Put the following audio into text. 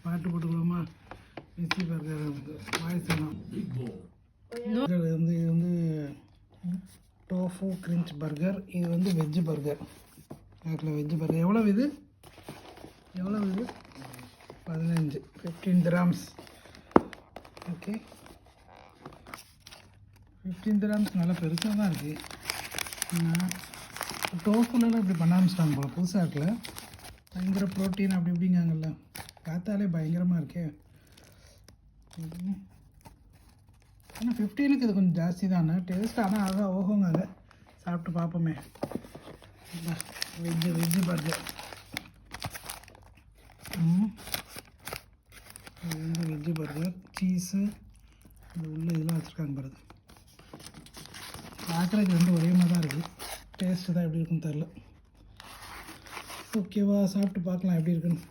பாட்டு போட்டுக்கலாமா? Veggie burger voice இது டோஃபு கிரிஞ்ச் பர்கர். இது வெஜ்ஜு பர்கர். வெஜ்ஜு பர்கர் எவ்வளோ இது 15 dirhams. ஓகே, 15 dirhams நல்லா பெருசாக தான் இருக்குது. டோஃபுலலாம் இப்படி பண்ண ஆரம்பிச்சிட்டாங்க போல, புதுசாக இருக்குல்ல. பயங்கர ப்ரோட்டீன் அப்படி இப்படிங்காங்கல்ல, பார்த்தாலே பயங்கரமாக இருக்கே. ஆனால் 15க்கு இது கொஞ்சம் ஜாஸ்தி தானே டேஸ்ட். ஆனால் ஓஹோங்க, சாப்பிட்டு பார்ப்போமே. Veg burger. Veg burger, cheese, இது உள்ள இதெல்லாம் வச்சுருக்காங்க பாருங்க. பார்க்குறதுக்கு ஒரே மாதிரி தான் இருக்குது. டேஸ்ட்டு தான் எப்படி இருக்குன்னு தெரில. ஓகேவா, சாப்பிட்டு பார்க்கலாம் எப்படி இருக்குன்னு.